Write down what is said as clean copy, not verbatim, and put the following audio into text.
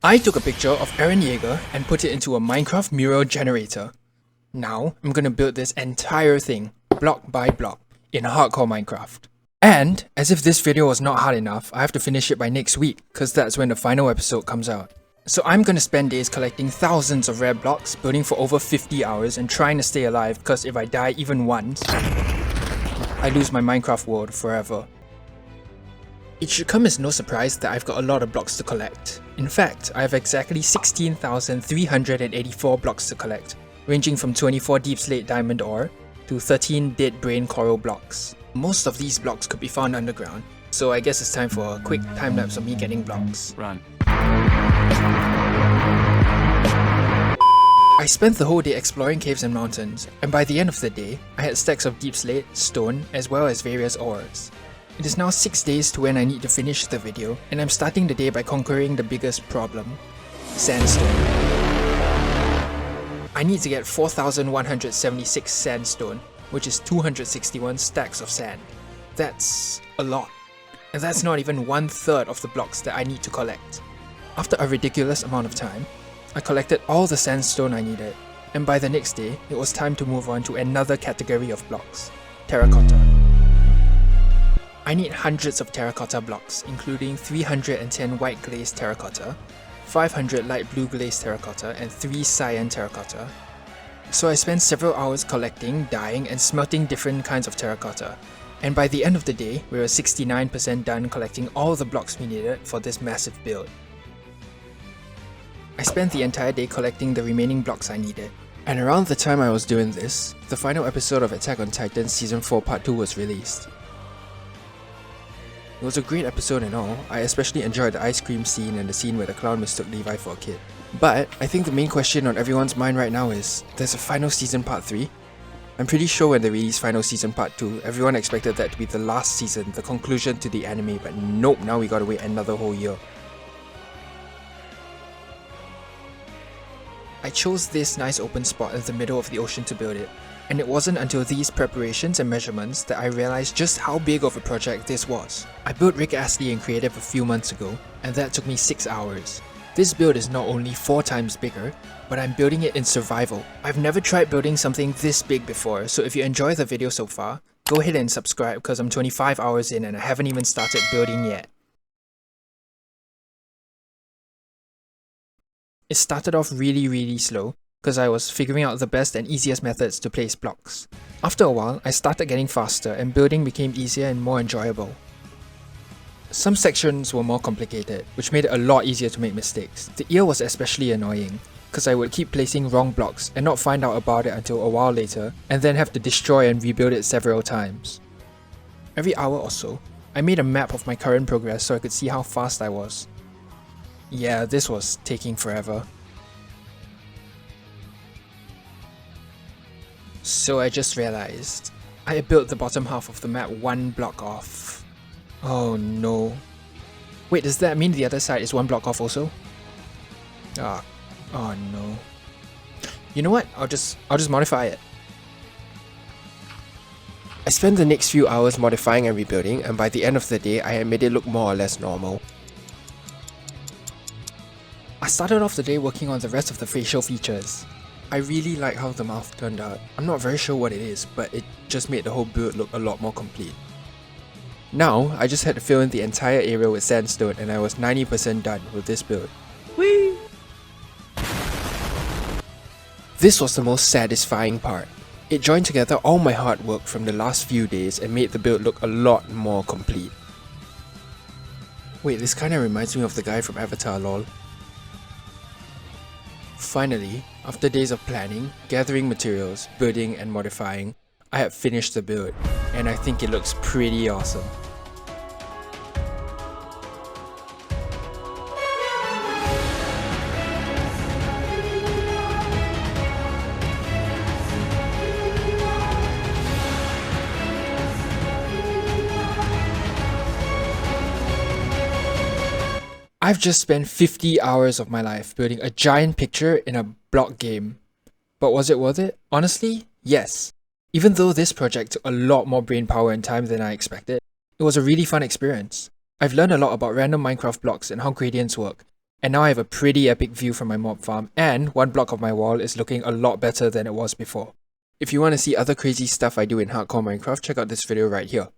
I took a picture of Eren Yeager and put it into a Minecraft mural generator. Now, I'm gonna build this entire thing, block by block, in hardcore Minecraft. And, as if this video was not hard enough, I have to finish it by next week, cause that's when the final episode comes out. So I'm gonna spend days collecting thousands of rare blocks, building for over 50 hours and trying to stay alive, cause if I die even once, I lose my Minecraft world forever. It should come as no surprise that I've got a lot of blocks to collect. In fact, I have exactly 16,384 blocks to collect, ranging from 24 deep slate diamond ore to 13 dead brain coral blocks. Most of these blocks could be found underground, so I guess it's time for a quick time lapse of me getting blocks. Run. I spent the whole day exploring caves and mountains, and by the end of the day, I had stacks of deep slate, stone, as well as various ores. It is now 6 days to when I need to finish the video, and I'm starting the day by conquering the biggest problem: sandstone. I need to get 4,176 sandstone, which is 261 stacks of sand. That's a lot. And that's not even 1/3 of the blocks that I need to collect. After a ridiculous amount of time, I collected all the sandstone I needed, and by the next day, it was time to move on to another category of blocks: terracotta. I need hundreds of terracotta blocks, including 310 white glazed terracotta, 500 light blue glazed terracotta, and 3 cyan terracotta. So I spent several hours collecting, dyeing, and smelting different kinds of terracotta, and by the end of the day, we were 69% done collecting all the blocks we needed for this massive build. I spent the entire day collecting the remaining blocks I needed, and around the time I was doing this, the final episode of Attack on Titan Season 4 Part 2 was released. It was a great episode and all. I especially enjoyed the ice cream scene and the scene where the clown mistook Levi for a kid. But I think the main question on everyone's mind right now is, there's a final season part 3? I'm pretty sure when they released final season part 2, everyone expected that to be the last season, the conclusion to the anime, but nope, now we gotta wait another whole year. I chose this nice open spot in the middle of the ocean to build it, and it wasn't until these preparations and measurements that I realized just how big of a project this was. I built Rick Astley in Creative a few months ago, and that took me 6 hours. This build is not only 4 times bigger, but I'm building it in survival. I've never tried building something this big before, so if you enjoy the video so far, go ahead and subscribe because I'm 25 hours in and I haven't even started building yet. It started off really slow, because I was figuring out the best and easiest methods to place blocks. After a while, I started getting faster and building became easier and more enjoyable. Some sections were more complicated, which made it a lot easier to make mistakes. The ear was especially annoying, because I would keep placing wrong blocks and not find out about it until a while later, and then have to destroy and rebuild it several times. Every hour or so, I made a map of my current progress so I could see how fast I was. Yeah, this was taking forever. So I just realized, I built the bottom half of the map 1 block off. Oh no. Wait, does that mean the other side is 1 block off also? Oh no. You know what? I'll just modify it. I spent the next few hours modifying and rebuilding, and by the end of the day, I had made it look more or less normal. I started off the day working on the rest of the facial features. I really like how the mouth turned out. I'm not very sure what it is, but it just made the whole build look a lot more complete. Now, I just had to fill in the entire area with sandstone and I was 90% done with this build. Whee! This was the most satisfying part. It joined together all my hard work from the last few days and made the build look a lot more complete. Wait, this kinda reminds me of the guy from Avatar lol. Finally, after days of planning, gathering materials, building and modifying, I have finished the build, and I think it looks pretty awesome. I've just spent 50 hours of my life building a giant picture in a block game. But was it worth it? Honestly, yes. Even though this project took a lot more brain power and time than I expected, it was a really fun experience. I've learned a lot about random Minecraft blocks and how gradients work, And now I have a pretty epic view from my mob farm, and one block of my wall is looking a lot better than it was before. If you want to see other crazy stuff I do in hardcore Minecraft, check out this video right here.